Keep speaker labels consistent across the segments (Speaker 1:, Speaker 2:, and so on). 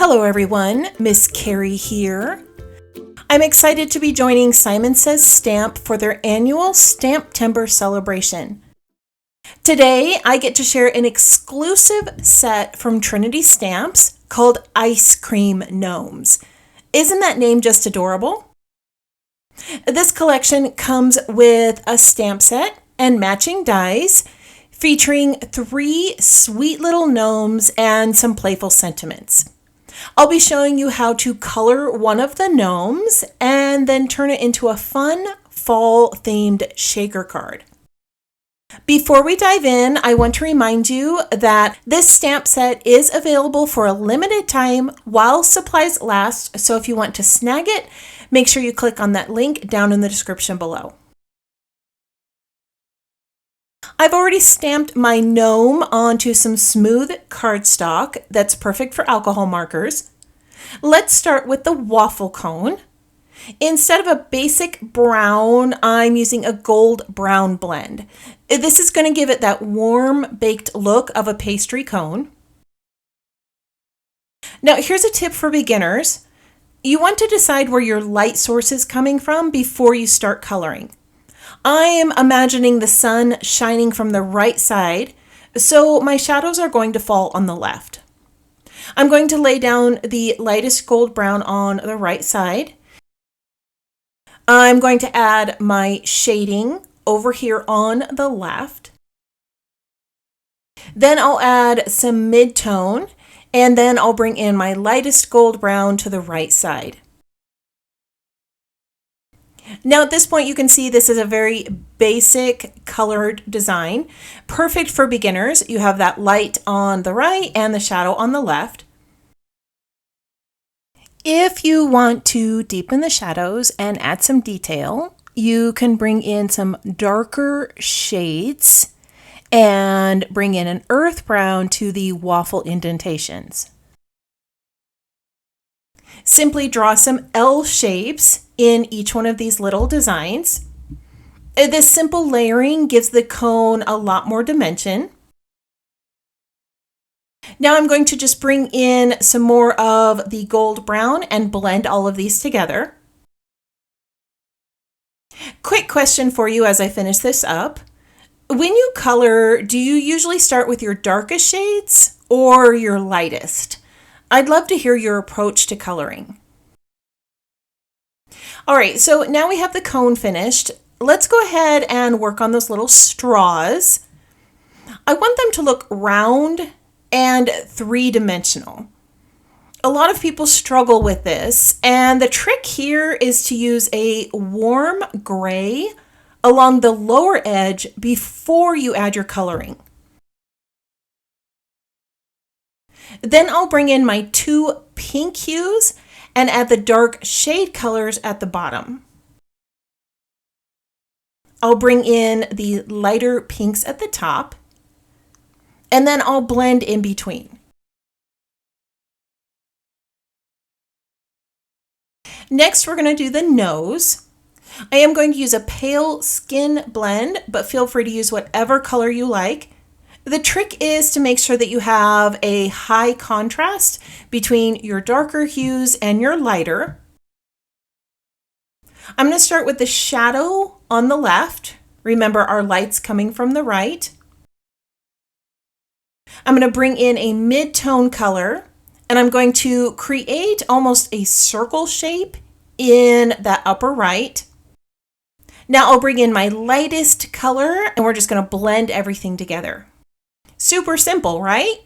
Speaker 1: Hello everyone, Miss Carrie here. I'm excited to be joining Simon Says Stamp for their annual STAMPtember celebration. Today I get to share an exclusive set from Trinity Stamps called Ice Cream Gnomes. Isn't that name just adorable? This collection comes with a stamp set and matching dies featuring 3 sweet little gnomes and some playful sentiments. I'll be showing you how to color one of the gnomes and then turn it into a fun fall-themed shaker card. Before we dive in, I want to remind you that this stamp set is available for a limited time while supplies last, so if you want to snag it, make sure you click on that link down in the description below. I've already stamped my gnome onto some smooth cardstock that's perfect for alcohol markers. Let's start with the waffle cone. Instead of a basic brown, I'm using a gold brown blend. This is going to give it that warm baked look of a pastry cone. Now here's a tip for beginners. You want to decide where your light source is coming from before you start coloring. I am imagining the sun shining from the right side, so my shadows are going to fall on the left. I'm going to lay down the lightest gold brown on the right side. I'm going to add my shading over here on the left. Then I'll add some mid-tone, and then I'll bring in my lightest gold brown to the right side. Now at this point you can see this is a very basic colored design, perfect for beginners. You have that light on the right and the shadow on the left. If you want to deepen the shadows and add some detail, you can bring in some darker shades and bring in an earth brown to the waffle indentations. Simply draw some L shapes in each one of these little designs. This simple layering gives the cone a lot more dimension. Now I'm going to just bring in some more of the gold brown and blend all of these together. Quick question for you as I finish this up. When you color, do you usually start with your darkest shades or your lightest? I'd love to hear your approach to coloring. All right, so now we have the cone finished. Let's go ahead and work on those little straws. I want them to look round and three-dimensional. A lot of people struggle with this, and the trick here is to use a warm gray along the lower edge before you add your coloring. Then I'll bring in my 2 pink hues and add the dark shade colors at the bottom. I'll bring in the lighter pinks at the top, and then I'll blend in between. Next, we're going to do the nose. I am going to use a pale skin blend, but feel free to use whatever color you like. The trick is to make sure that you have a high contrast between your darker hues and your lighter. I'm going to start with the shadow on the left. Remember, our light's coming from the right. I'm going to bring in a mid-tone color, and I'm going to create almost a circle shape in that upper right. Now I'll bring in my lightest color, and we're just going to blend everything together. Super simple, right?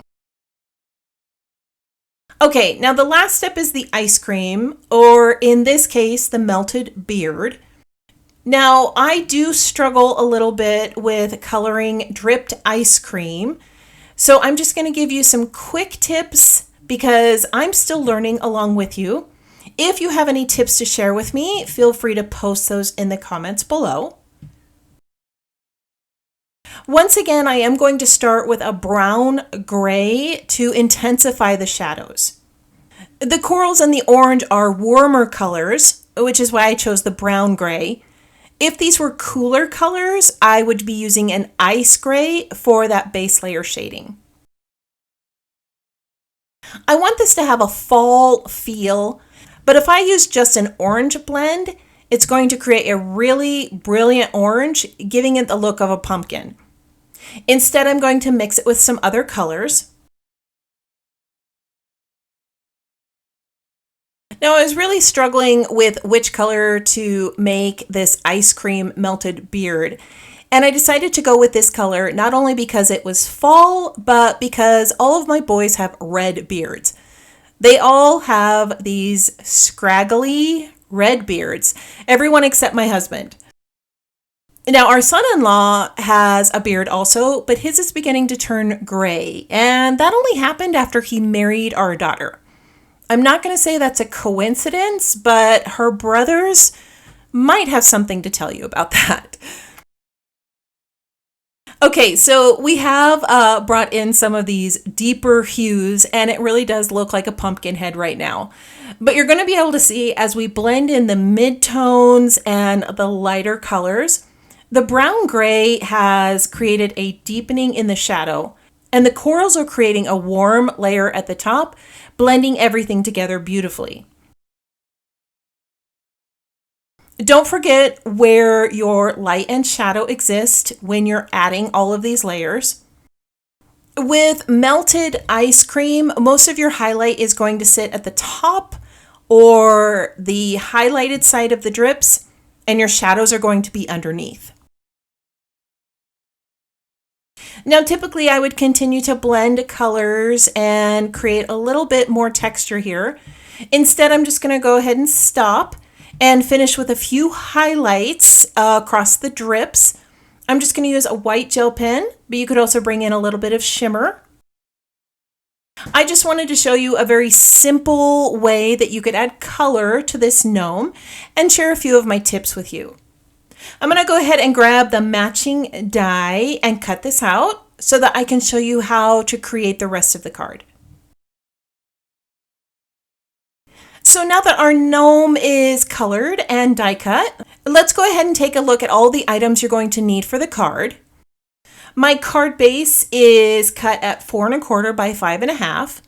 Speaker 1: Okay, now the last step is the ice cream, or in this case, the melted beard. Now, I do struggle a little bit with coloring dripped ice cream, so I'm just going to give you some quick tips because I'm still learning along with you. If you have any tips to share with me, feel free to post those in the comments below. Once again, I am going to start with a brown gray to intensify the shadows. The corals and the orange are warmer colors, which is why I chose the brown gray. If these were cooler colors, I would be using an ice gray for that base layer shading. I want this to have a fall feel, but if I use just an orange blend, it's going to create a really brilliant orange, giving it the look of a pumpkin. Instead, I'm going to mix it with some other colors. Now, I was really struggling with which color to make this ice cream melted beard. And I decided to go with this color, not only because it was fall, but because all of my boys have red beards. They all have these scraggly red beards, everyone except my husband. Now, our son-in-law has a beard also, but his is beginning to turn gray, and that only happened after he married our daughter. I'm not going to say that's a coincidence, but her brothers might have something to tell you about that. Okay, so we have brought in some of these deeper hues, and it really does look like a pumpkin head right now. But you're going to be able to see as we blend in the mid-tones and the lighter colors, the brown gray has created a deepening in the shadow, and the corals are creating a warm layer at the top, blending everything together beautifully. Don't forget where your light and shadow exist when you're adding all of these layers. With melted ice cream, most of your highlight is going to sit at the top or the highlighted side of the drips, and your shadows are going to be underneath. Now, typically I would continue to blend colors and create a little bit more texture here. Instead, I'm just going to go ahead and stop and finish with a few highlights across the drips. I'm just going to use a white gel pen, but you could also bring in a little bit of shimmer. I just wanted to show you a very simple way that you could add color to this gnome and share a few of my tips with you. I'm going to go ahead and grab the matching die and cut this out so that I can show you how to create the rest of the card. So now that our gnome is colored and die cut, let's go ahead and take a look at all the items you're going to need for the card. My card base is cut at 4 1/4 by 5 1/2.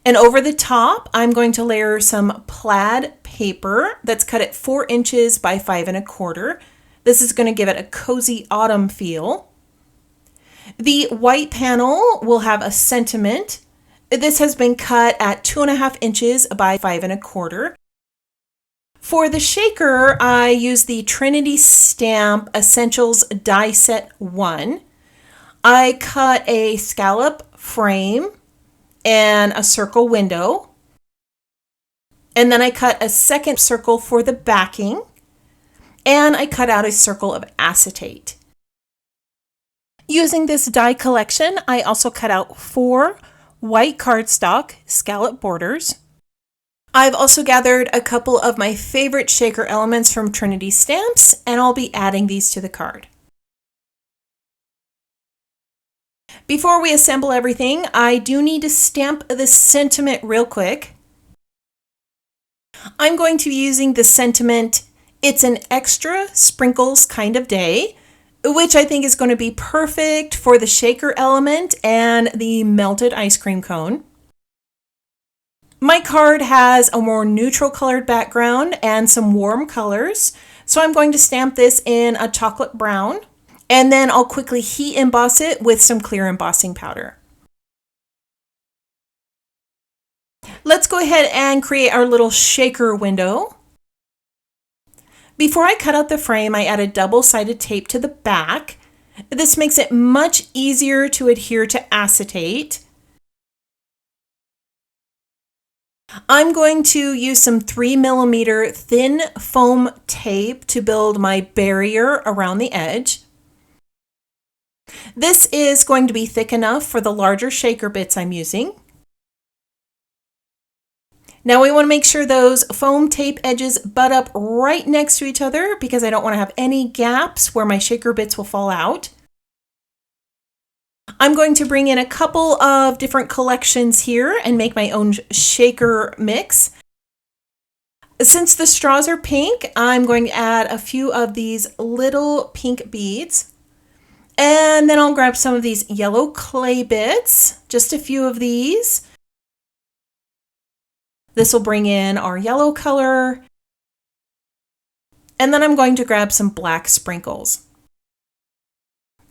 Speaker 1: And over the top, I'm going to layer some plaid paper that's cut at 4 inches by 5 1/4. This is going to give it a cozy autumn feel. The white panel will have a sentiment. This has been cut at 2 1/2 inches by 5 1/4. For the shaker, I use the Trinity Stamp Essentials Die Set 1. I cut a scallop frame and a circle window. And then I cut a second circle for the backing. And I cut out a circle of acetate. Using this die collection, I also cut out 4 white cardstock scallop borders. I've also gathered a couple of my favorite shaker elements from Trinity Stamps, and I'll be adding these to the card. Before we assemble everything, I do need to stamp the sentiment real quick. I'm going to be using the sentiment, "It's an extra sprinkles kind of day," which I think is going to be perfect for the shaker element and the melted ice cream cone. My card has a more neutral colored background and some warm colors, so I'm going to stamp this in a chocolate brown, and then I'll quickly heat emboss it with some clear embossing powder. Let's go ahead and create our little shaker window. Before I cut out the frame, I added double-sided tape to the back. This makes it much easier to adhere to acetate. I'm going to use some 3mm thin foam tape to build my barrier around the edge. This is going to be thick enough for the larger shaker bits I'm using. Now we want to make sure those foam tape edges butt up right next to each other because I don't want to have any gaps where my shaker bits will fall out. I'm going to bring in a couple of different collections here and make my own shaker mix. Since the straws are pink, I'm going to add a few of these little pink beads. And then I'll grab some of these yellow clay bits, just a few of these. This will bring in our yellow color. And then I'm going to grab some black sprinkles.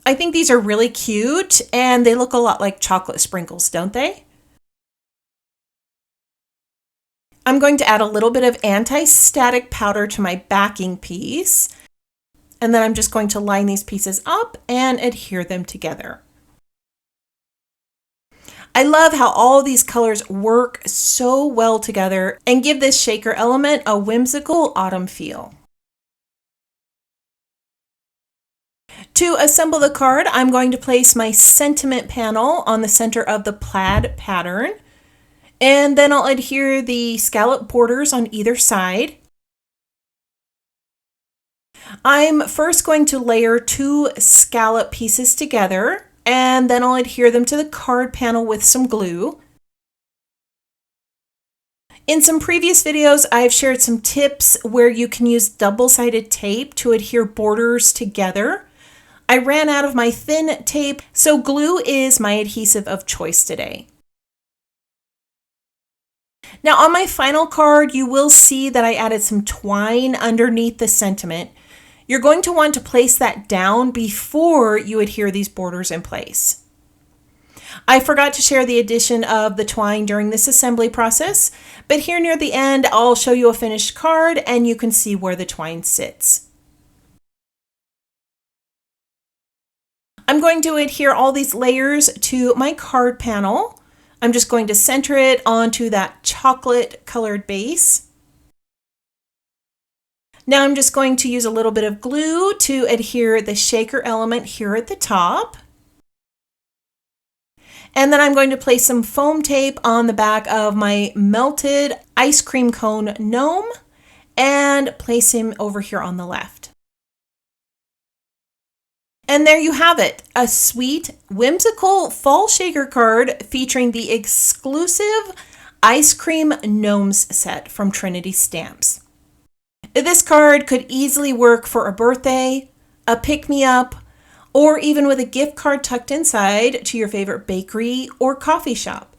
Speaker 1: I think these are really cute and they look a lot like chocolate sprinkles, don't they? I'm going to add a little bit of anti-static powder to my backing piece. And then I'm just going to line these pieces up and adhere them together. I love how all these colors work so well together and give this shaker element a whimsical autumn feel. To assemble the card, I'm going to place my sentiment panel on the center of the plaid pattern, and then I'll adhere the scallop borders on either side. I'm first going to layer 2 scallop pieces together, and then I'll adhere them to the card panel with some glue. In some previous videos, I've shared some tips where you can use double-sided tape to adhere borders together. I ran out of my thin tape, so glue is my adhesive of choice today. Now on my final card, you will see that I added some twine underneath the sentiment. You're going to want to place that down before you adhere these borders in place. I forgot to share the addition of the twine during this assembly process, but here near the end, I'll show you a finished card and you can see where the twine sits. I'm going to adhere all these layers to my card panel. I'm just going to center it onto that chocolate colored base. Now I'm just going to use a little bit of glue to adhere the shaker element here at the top. And then I'm going to place some foam tape on the back of my melted ice cream cone gnome and place him over here on the left. And there you have it, a sweet, whimsical fall shaker card featuring the exclusive Ice Cream Gnomes set from Trinity Stamps. This card could easily work for a birthday, a pick-me-up, or even with a gift card tucked inside to your favorite bakery or coffee shop.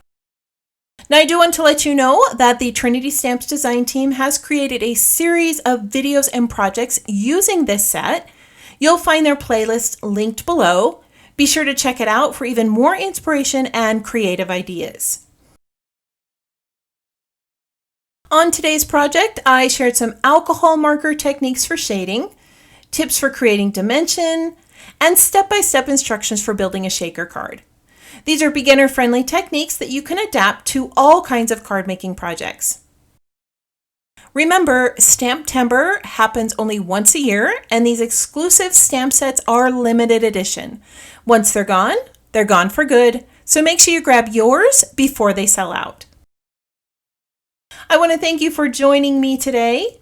Speaker 1: Now I do want to let you know that the Trinity Stamps design team has created a series of videos and projects using this set. You'll find their playlist linked below. Be sure to check it out for even more inspiration and creative ideas. On today's project, I shared some alcohol marker techniques for shading, tips for creating dimension, and step-by-step instructions for building a shaker card. These are beginner-friendly techniques that you can adapt to all kinds of card making projects. Remember, Stamptember happens only once a year, and these exclusive stamp sets are limited edition. Once they're gone for good, so make sure you grab yours before they sell out. I want to thank you for joining me today.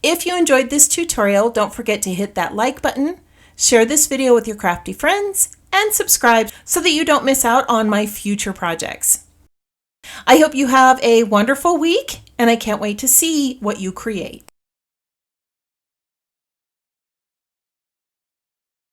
Speaker 1: If you enjoyed this tutorial, don't forget to hit that like button, share this video with your crafty friends, and subscribe so that you don't miss out on my future projects. I hope you have a wonderful week, and I can't wait to see what you create.